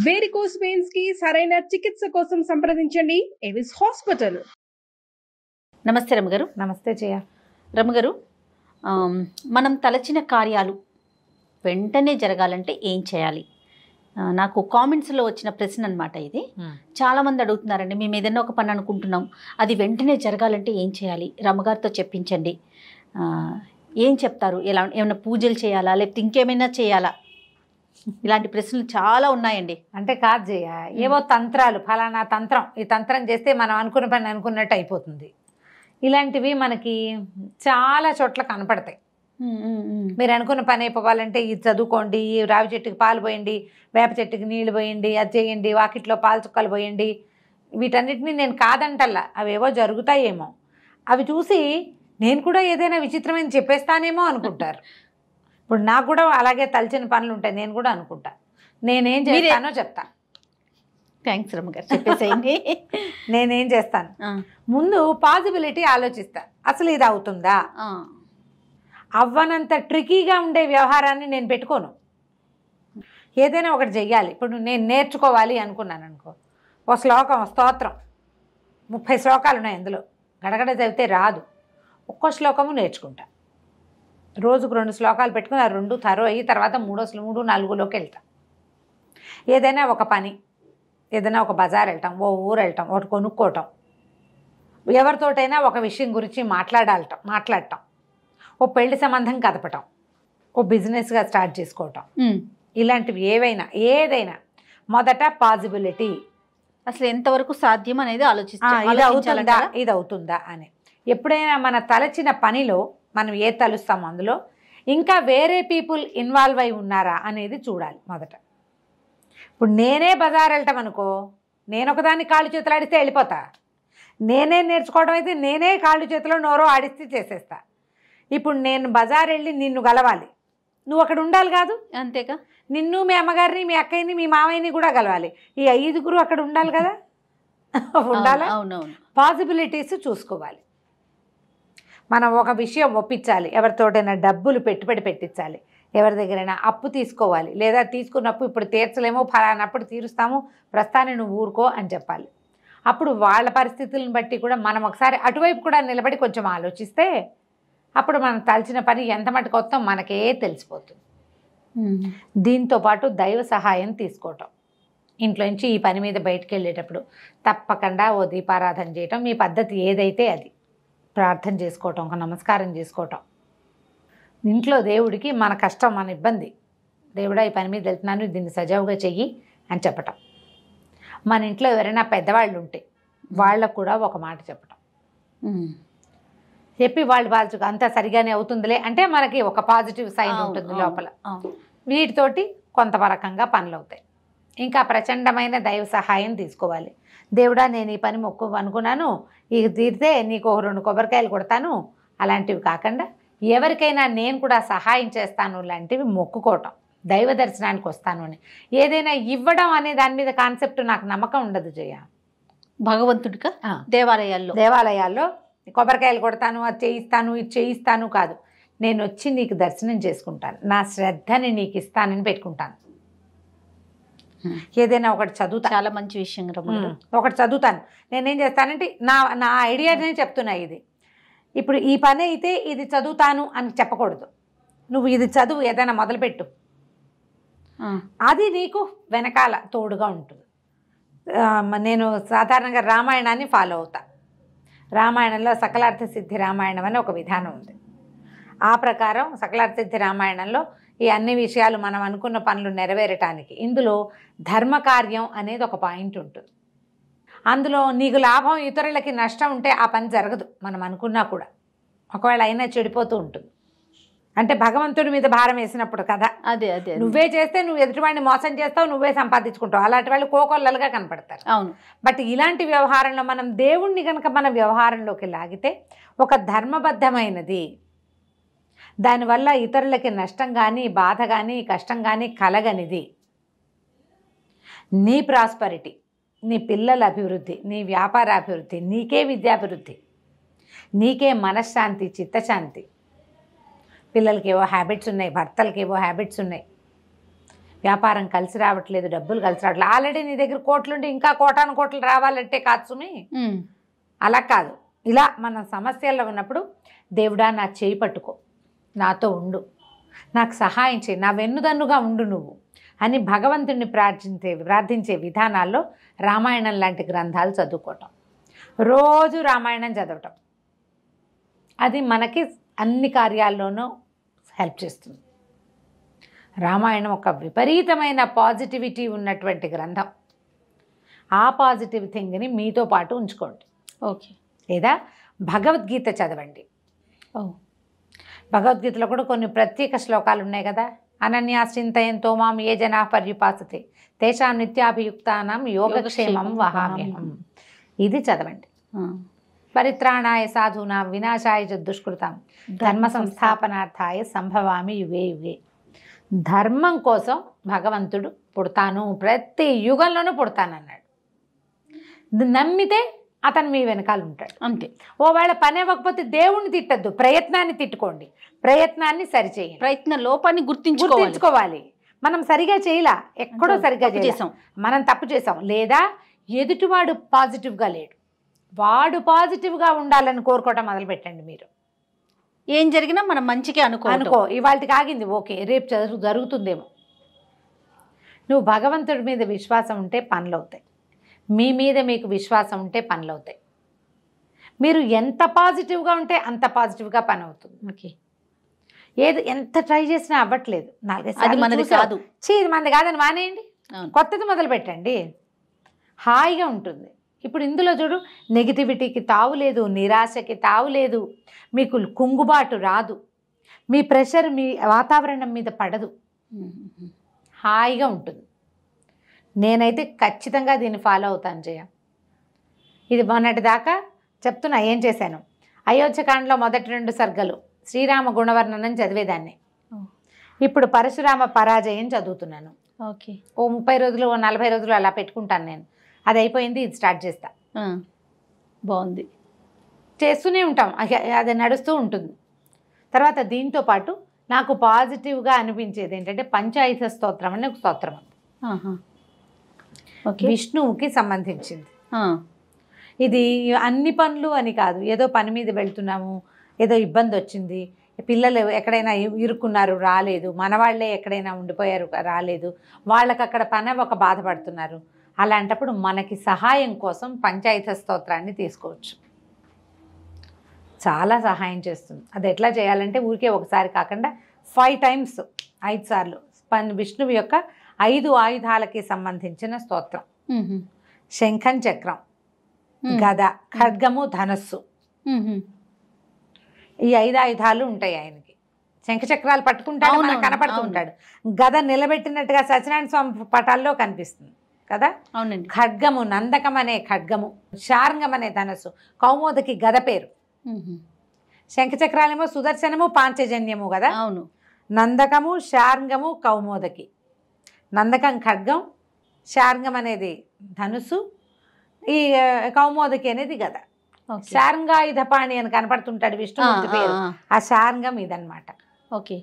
Varicose veins కి సరైన చికిత్స కోసం సంప్రదించండి ఎవిస్ హాస్పిటల్. నమస్తే రమగారు. నమస్తే జయ. రమగారు, మనం తలచిన కార్యాలు వెంటనే జరగాలంటే ఏం చేయాలి? నాకు కామెంట్స్లో వచ్చిన ప్రశ్న అనమాట ఇది. చాలామంది అడుగుతున్నారండి, మేము ఏదైనా ఒక పని అనుకుంటున్నాం, అది వెంటనే జరగాలంటే ఏం చేయాలి? రమగారితో చెప్పించండి. ఏం చెప్తారు? ఏమైనా పూజలు చేయాలా, లేకపోతే ఇంకేమైనా చేయాలా? ఇలాంటి ప్రశ్నలు చాలా ఉన్నాయండి. అంటే కాదు జయ, ఏవో తంత్రాలు, ఫలానా తంత్రం, ఈ తంత్రం చేస్తే మనం అనుకున్న పని అనుకున్నట్టు అయిపోతుంది, ఇలాంటివి మనకి చాలా చోట్ల కనపడతాయి. మీరు అనుకున్న పని అయిపోవాలంటే ఇది చదువుకోండి, ఈ రావి చెట్టుకి పాలు పోయండి, వేప చెట్టుకి నీళ్లు పోయండి, అది చేయండి, వాకిట్లో పాలు చుక్కలు పోయండి. వీటన్నిటిని నేను కాదంటల్లా, అవేవో జరుగుతాయేమో, అవి చూసి నేను కూడా ఏదైనా విచిత్రమైన చెప్పేస్తానేమో అనుకుంటారు. ఇప్పుడు నాకు కూడా అలాగే తలచిన పనులు ఉంటాయి, నేను కూడా అనుకుంటా. నేనేం చేస్తానో చెప్తా. థ్యాంక్స్ రమగారు, చెప్పేసేయండి. నేనేం చేస్తాను, ముందు పాజిబిలిటీ ఆలోచిస్తా. అసలు ఇది అవుతుందా? అవ్వనంత ట్రికీగా ఉండే వ్యవహారాన్ని నేను పెట్టుకోను. ఏదైనా ఒకటి చెయ్యాలి. ఇప్పుడు నేను నేర్చుకోవాలి అనుకున్నాను అనుకో, ఒక శ్లోకం, స్తోత్రం 30 శ్లోకాలు ఉన్నాయి అందులో, గడగడ చదివితే రాదు. ఒక్కో శ్లోకము నేర్చుకుంటా. రోజుకు 2 శ్లోకాలు పెట్టుకుని ఆ 2 తరో అయ్యి తర్వాత 3, 4లోకి వెళ్తా. ఏదైనా ఒక పని, ఏదైనా ఒక బజార్ వెళ్ళటం, ఓ ఊరు వెళ్ళటం, ఒకటి కొనుక్కోవటం, ఎవరితోటైనా ఒక విషయం గురించి మాట్లాడటం, ఓ పెళ్లి సంబంధం కదపటం, ఓ బిజినెస్గా స్టార్ట్ చేసుకోవటం, ఇలాంటివి ఏదైనా మొదట పాజిబిలిటీ, అసలు ఎంతవరకు సాధ్యం అనేది ఇది అవుతుందా అని. ఎప్పుడైనా మన తలచిన పనిలో మనం తలుస్తామో అందులో ఇంకా వేరే పీపుల్ ఇన్వాల్వ్ అయి ఉన్నారా అనేది చూడాలి మొదట. ఇప్పుడు నేనే బజార్ వెళ్ళటం అనుకో, నేను ఒకదాన్ని కాళ్ళు చేతులు ఆడిస్తే వెళ్ళిపోతా. నేనే నేర్చుకోవడం అయితే నేనే కాళ్ళు చేతిలో నోరో ఆడిస్తే చేసేస్తా. ఇప్పుడు నేను బజార్ వెళ్ళి నిన్ను గలవాలి, నువ్వు అక్కడ ఉండాలి కాదు? అంతేగా, నిన్ను, మీ అమ్మగారిని, మీ అక్కయ్యని, మీ మామయ్యని కూడా కలవాలి. ఈ 5గురు అక్కడ ఉండాలి కదా. ఉండాలా? అవునవును. పాసిబిలిటీస్ చూసుకోవాలి. మనం ఒక విషయం ఒప్పించాలి, ఎవరితోటైనా డబ్బులు పెట్టుబడి పెట్టించాలి, ఎవరి దగ్గరైనా అప్పు తీసుకోవాలి, లేదా తీసుకున్నప్పుడు ఇప్పుడు తీర్చలేమో, ఫలానప్పుడు తీరుస్తాము, ప్రస్తుతాన్ని నువ్వు ఊరుకో అని చెప్పాలి. అప్పుడు వాళ్ళ పరిస్థితులను బట్టి కూడా మనం ఒకసారి అటువైపు కూడా నిలబడి కొంచెం ఆలోచిస్తే అప్పుడు మనం తలచిన పని ఎంత మటుకు వస్తాం మనకే తెలిసిపోతుంది. దీంతోపాటు దైవ సహాయం తీసుకోవటం. ఇంట్లో నుంచి ఈ పని మీద బయటకు వెళ్ళేటప్పుడు తప్పకుండా ఓ దీపారాధన చేయటం, మీ పద్ధతి ఏదైతే అది ప్రార్థన చేసుకోవటం, ఒక నమస్కారం చేసుకోవటం. ఇంట్లో దేవుడికి మన కష్టం, మన ఇబ్బంది, దేవుడా ఈ పని మీద వెళ్తున్నాను, దీన్ని సజావుగా చెయ్యి అని చెప్పటం. మన ఇంట్లో ఎవరైనా పెద్దవాళ్ళు ఉంటే వాళ్ళకు కూడా ఒక మాట చెప్పటం. చెప్పి వాళ్ళు అంతా సరిగానే అవుతుందిలే అంటే మనకి ఒక పాజిటివ్ సైన్ ఉంటుంది లోపల. వీటితోటి కొంత రకంగా పనులు అవుతాయి. ఇంకా ప్రచండమైన దైవ సహాయం తీసుకోవాలి. దేవుడా నేను ఈ పని అనుకున్నాను, ఇక తీరితే నీకు 2 కొబ్బరికాయలు కొడతాను, అలాంటివి కాకుండా ఎవరికైనా నేను కూడా సహాయం చేస్తాను లాంటివి మొక్కుకోవటం. దైవ దర్శనానికి వస్తాను అని ఏదైనా ఇవ్వడం అనే దాని మీద కాన్సెప్ట్ నాకు నమ్మకం ఉండదు జయ. భగవంతుడిగా దేవాలయాల్లో కొబ్బరికాయలు కొడతాను, అది చేయిస్తాను, ఇది చేయిస్తాను కాదు, నేను వచ్చి నీకు దర్శనం చేసుకుంటాను, నా శ్రద్ధని నీకు ఇస్తానని పెట్టుకుంటాను. ఏదైనా ఒకటి చదువుతా, చాలా మంచి విషయం. ఒకటి చదువుతాను. నేనేం చేస్తానంటే నా ఐడియానే చెప్తున్నా. ఇది ఇప్పుడు ఈ పని అయితే ఇది చదువుతాను అని చెప్పకూడదు. నువ్వు ఇది చదువు, ఏదైనా మొదలుపెట్టు, అది నీకు వెనకాల తోడుగా ఉంటుంది. నేను సాధారణంగా రామాయణాన్ని ఫాలో అవుతా. రామాయణంలో సకలార్థ సిద్ధి రామాయణం అని ఒక విధానం ఉంది. ఆ ప్రకారం సకలార్థ సిద్ధి రామాయణంలో ఈ అన్ని విషయాలు మనం అనుకున్న పనులు నెరవేరటానికి ఇందులో ధర్మకార్యం అనేది ఒక పాయింట్ ఉంటుంది. అందులో నీకు లాభం, ఇతరులకి నష్టం ఉంటే ఆ పని జరగదు మనం అనుకున్నా కూడా. ఒకవేళ అయినా చెడిపోతూ ఉంటుంది. అంటే భగవంతుడి మీద భారం వేసినప్పుడు కదా. అదే నువ్వే చేస్తే నువ్వు ఎదుటివాడిని మోసం చేస్తావు, నువ్వే సంపాదించుకుంటావు, అలాంటి వాళ్ళు కోకొల్లలుగా కనపడతారు. అవును. బట్ ఇలాంటి వ్యవహారంలో మనం దేవుణ్ణి కనుక మన వ్యవహారంలోకి లాగితే ఒక ధర్మబద్ధమైనది, దానివల్ల ఇతరులకి నష్టం కానీ, బాధ కానీ, కష్టం కానీ కలగనిది, నీ ప్రాస్పరిటీ, నీ పిల్లల అభివృద్ధి, నీ వ్యాపార అభివృద్ధి, నీకే విద్యాభివృద్ధి, నీకే మనశ్శాంతి, చిత్తశాంతి. పిల్లలకి ఏవో హ్యాబిట్స్ ఉన్నాయి, భర్తలకి ఏవో హ్యాబిట్స్ ఉన్నాయి, వ్యాపారం కలిసి రావట్లేదు, డబ్బులు కలిసి రావట్లేదు. ఆల్రెడీ నీ దగ్గర కోట్లుంటే ఇంకా కోటాను కోట్లు రావాలంటే కాదు సుమి, అలా కాదు. ఇలా మన సమస్యల్లో ఉన్నప్పుడు దేవుడా నా చేయి పట్టుకో, నాతో ఉండు, నాకు సహాయం చేయి, నా వెన్నుదన్నుగా ఉండు నువ్వు అని భగవంతుడిని ప్రార్థించే విధానాల్లో రామాయణం లాంటి గ్రంథాలు చదువుకోవటం, రోజు రామాయణం చదవటం, అది మనకి అన్ని కార్యాల్లోనూ హెల్ప్ చేస్తుంది. రామాయణం ఒక విపరీతమైన పాజిటివిటీ ఉన్నటువంటి గ్రంథం. ఆ పాజిటివ్ థింగ్ని మీతో పాటు ఉంచుకోండి. ఓకే. లేదా భగవద్గీత చదవండి. భగవద్గీతలో కూడా కొన్ని ప్రత్యేక శ్లోకాలు ఉన్నాయి కదా. అనన్యాశ్చింతయంతో మాం ఏ జనా పర్యుపాసతే తేషాం నిత్యాభియుక్తానాం యోగక్షేమం వహామ్యహం. ఇది చదవండి. పరిత్రాణాయ సాధూనాం వినాశాయ చ దుష్కృతాం ధర్మ సంస్థాపనార్థాయ సంభవామి యుగే యుగే. ధర్మం కోసం భగవంతుడు పుడతాను, ప్రతి యుగంలోనూ పుడతానన్నాడు. నమ్మితే అతను మీ వెనకాల ఉంటాడు, అంతే. ఓవేళ పని అవ్వకపోతే దేవుణ్ణి తిట్టద్దు, ప్రయత్నాన్ని తిట్టుకోండి, ప్రయత్నాన్ని సరిచేయండి. ప్రయత్న లోపాన్ని గుర్తించుకోవాలి. మనం సరిగా చేయలా, ఎక్కడో సరిగా చేసాం, మనం తప్పు చేసాం, లేదా ఎదుటివాడు పాజిటివ్గా లేడు, వాడు పాజిటివ్గా ఉండాలని కోరుకోవటం మొదలుపెట్టండి. మీరు ఏం జరిగినా మనం మంచిగా అనుకో, ఇవాళకి ఆగింది, ఓకే రేపు జరుగుతుందేమో. నువ్వు భగవంతుడి మీద విశ్వాసం ఉంటే పనులు అవుతాయి, మీ మీద మీకు విశ్వాసం ఉంటే పనులు అవుతాయి. మీరు ఎంత పాజిటివ్గా ఉంటే అంత పాజిటివ్గా పని అవుతుంది. ఓకే. ఏది ఎంత ట్రై చేసినా అవ్వట్లేదు, అది మనది కాదు, ఇది మనది కాదని మానేయండి, కొత్తది మొదలు పెట్టండి, హాయిగా ఉంటుంది. ఇప్పుడు ఇందులో చూడు, నెగిటివిటీకి తావు లేదు, నిరాశకి తావు లేదు, మీకు కుంగుబాటు రాదు, మీ ప్రెషర్ మీ వాతావరణం మీద పడదు, హాయిగా ఉంటుంది. నేనైతే ఖచ్చితంగా దీన్ని ఫాలో అవుతాను జయ. ఇది మొన్నటి దాకా చెప్తున్నా ఏం చేశాను. అయోధ్యకాండలో మొదటి 2 సర్గలు శ్రీరామ గుణవర్ణనం చదివేదాన్ని. ఇప్పుడు పరశురామ పరాజయం చదువుతున్నాను. ఓకే. ఓ 30 రోజులు 40 రోజులు అలా పెట్టుకుంటాను నేను. అది అయిపోయింది, ఇది స్టార్ట్ చేస్తా. బాగుంది, చేస్తూనే ఉంటాం, అది నడుస్తూ ఉంటుంది. తర్వాత దీంతో పాటు నాకు పాజిటివ్గా అనిపించేది ఏంటంటే పంచాయుధ స్తోత్రం అనే ఒక స్తోత్రం ఉంది. విష్ణువుకి సంబంధించింది. ఇది అన్ని పనులు అని కాదు, ఏదో పని మీద వెళ్తున్నాము, ఏదో ఇబ్బంది వచ్చింది, పిల్లలు ఎక్కడైనా ఇరుక్కున్నారు రాలేదు, మనవాళ్లే ఎక్కడైనా ఉండిపోయారు రాలేదు, వాళ్ళకి అక్కడ పని ఒక బాధపడుతున్నారు, అలాంటప్పుడు మనకి సహాయం కోసం పంచాయత స్తోత్రాన్ని తీసుకోవచ్చు. చాలా సహాయం చేస్తుంది. అది ఎట్లా చేయాలంటే ఊరికే ఒకసారి కాకుండా 5 times 5 సార్లు విష్ణువు యొక్క 5 ఆయుధాలకి సంబంధించిన స్తోత్రం. శంఖం, చక్రం, గద, ఖడ్గము, ధనస్సు, ఈ 5 ఆయుధాలు ఉంటాయి ఆయనకి. శంఖచక్రాలు పట్టుకుంటాడు, మనకు కనపడుతుంటాడు. గద నిలబెట్టినట్టుగా సత్యనారాయణ స్వామి పటాల్లో కనిపిస్తుంది కదా. అవునండి. ఖడ్గము నందకం అనే ఖడ్గము, శార్ంగం అనే ధనస్సు, కౌమోదకి గద పేరు. శంఖచక్రాలేమో సుదర్శనము, పాంచజన్యము కదా. అవును. నందకము, శార్ంగము, కౌమోదకి. నందకం ఖడ్గం, శార్ంగం అనేది ధనుసు, ఈ కౌమోదకి అనేది గద. శార్ంగాయుధపాణి అని కనపడుతుంటాడు విష్ణుమూర్తి పేరు, ఆ శార్ంగం ఇదనమాట. ఓకే.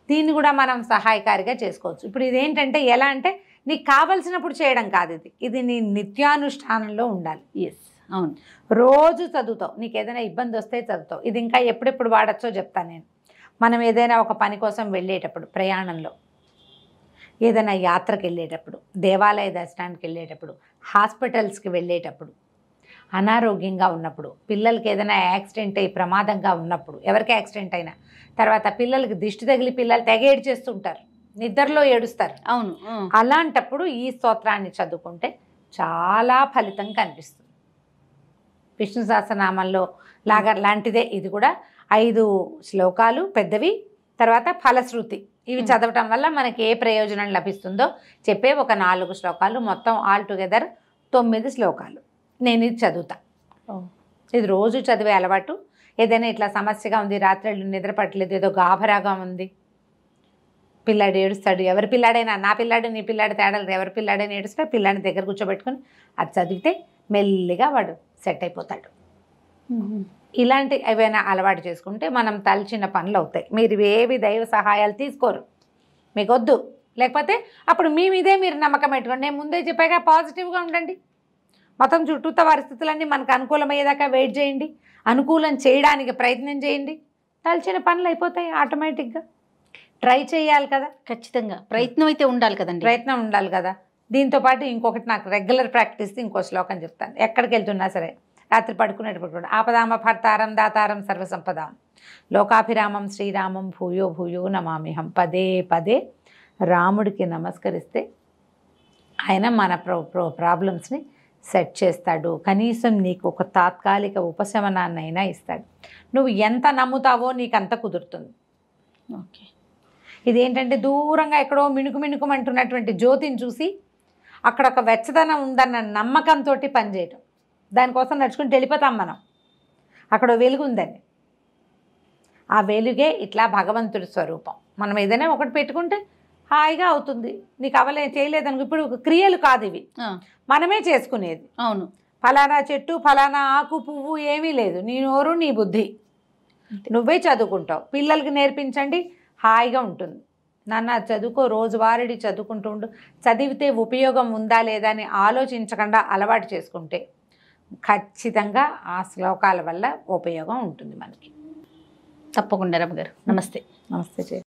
దీన్ని కూడా మనం సహాయకారిగా చేసుకోవచ్చు. ఇప్పుడు ఇదేంటంటే ఎలా అంటే నీకు కావలసినప్పుడు చేయడం కాదు, ఇది నీ నిత్యానుష్ఠానంలో ఉండాలి. ఎస్, అవును. రోజు చదువుతావు, నీకు ఏదైనా ఇబ్బంది వస్తే చదువుతావు. ఇది ఇంకా ఎప్పుడెప్పుడు వాడచ్చో చెప్తాను నేను. మనం ఏదైనా ఒక పని కోసం వెళ్ళేటప్పుడు, ప్రయాణంలో, ఏదైనా యాత్రకు వెళ్ళేటప్పుడు, దేవాలయ దర్శనానికి వెళ్ళేటప్పుడు, హాస్పిటల్స్కి వెళ్ళేటప్పుడు, అనారోగ్యంగా ఉన్నప్పుడు, పిల్లలకి ఏదైనా యాక్సిడెంట్ అయ్యి ప్రమాదంగా ఉన్నప్పుడు, ఎవరికి యాక్సిడెంట్ అయినా, తర్వాత పిల్లలకి దిష్టి తగిలి పిల్లలు తెగ ఏడ్చేస్తుంటారు, నిద్రలో ఏడుస్తారు. అవును. అలాంటప్పుడు ఈ స్తోత్రాన్ని చదువుకుంటే చాలా ఫలితం కనిపిస్తుంది. విష్ణు సహస్రనామంలో లాంటిదే ఇది కూడా. 5 శ్లోకాలు పెద్దవి, తర్వాత ఫలశ్రుతి. ఇవి చదవటం వల్ల మనకి ఏ ప్రయోజనం లభిస్తుందో చెప్పే ఒక 4 శ్లోకాలు, మొత్తం ఆల్ టుగెదర్ 9 శ్లోకాలు. నేను ఇది చదువుతా. ఇది రోజు చదివే అలవాటు. ఏదైనా ఇట్లా సమస్యగా ఉంది, రాత్రులు నిద్ర పట్టలేదు, ఏదో గాభరాగా ఉంది, పిల్లాడు ఏడుస్తాడు, ఎవరి పిల్లాడైనా, నా పిల్లాడు నీ పిల్లాడు తేడాలి, ఎవరి పిల్లాడైనా ఏడుస్తాడు, పిల్లాడిని దగ్గర కూర్చోబెట్టుకుని అది చదివితే మెల్లిగా వాడు సెట్ అయిపోతాడు. ఇలాంటి ఏవైనా అలవాటు చేసుకుంటే మనం తలచిన పనులు అవుతాయి. మీరు ఏవి దైవ సహాయాలు తీసుకోరు, మీకు వద్దు, లేకపోతే అప్పుడు మీ మీదే మీరు నమ్మకం పెట్టుకోండి. నేను ముందే చెప్పాక పాజిటివ్గా ఉండండి. మొత్తం చుట్టూత పరిస్థితులన్నీ మనకు అనుకూలమయ్యేదాకా వెయిట్ చేయండి. అనుకూలం చేయడానికి ప్రయత్నం చేయండి. తలచిన పనులు అయిపోతాయి ఆటోమేటిక్గా. ట్రై చేయాలి కదా, ఖచ్చితంగా ప్రయత్నం అయితే ఉండాలి కదండి. ప్రయత్నం ఉండాలి కదా. దీంతోపాటు ఇంకొకటి నాకు రెగ్యులర్ ప్రాక్టీస్ ఇంకో శ్లోకం చెప్తాను. ఎక్కడికి వెళ్తున్నా సరే రాత్రి పడుకునేటప్పుడు కూడా ఆపదామ భర్తారం దాతారం సర్వసంపదాం లోకాభిరామం శ్రీరామం భూయో భూయో నమామిహం. పదే పదే రాముడికి నమస్కరిస్తే ఆయన మన ప్రాబ్లమ్స్ని సెట్ చేస్తాడు. కనీసం నీకు ఒక తాత్కాలిక ఉపశమనాన్నైనా ఇస్తాడు. నువ్వు ఎంత నమ్ముతావో నీకు అంత కుదురుతుంది. ఓకే. ఇదేంటంటే దూరంగా ఎక్కడో మిణుకుమంటున్నటువంటి జ్యోతిని చూసి అక్కడ ఒక వెచ్చదనం ఉందన్న నమ్మకంతో పనిచేయటం. దానికోసం నడుచుకుంటూ వెళ్ళిపోతాం మనం. అక్కడ వెలుగు ఉందని. ఆ వెలుగే ఇట్లా భగవంతుడి స్వరూపం. మనం ఏదైనా ఒకటి పెట్టుకుంటే హాయిగా అవుతుంది. నీకు చేయలేదనుకో. ఇప్పుడు క్రియలు కాదు ఇవి, మనమే చేసుకునేది. అవును. ఫలానా చెట్టు ఫలానా ఆకు పువ్వు ఏమీ లేదు. నీ నోరు నీ బుద్ధి. నువ్వే చదువుకుంటావు. పిల్లలకి నేర్పించండి, హాయిగా ఉంటుంది. నాన్న చదువుకో, రోజువారీ చదువుకుంటూ ఉండు. చదివితే ఉపయోగం ఉందా లేదా అని ఆలోచించకుండా అలవాటు చేసుకుంటే ఖచ్చితంగా ఆ శ్లోకాల వల్ల ఉపయోగం ఉంటుంది మనకి. తప్పకుండా రమ్మ గారు. నమస్తే. నమస్తే.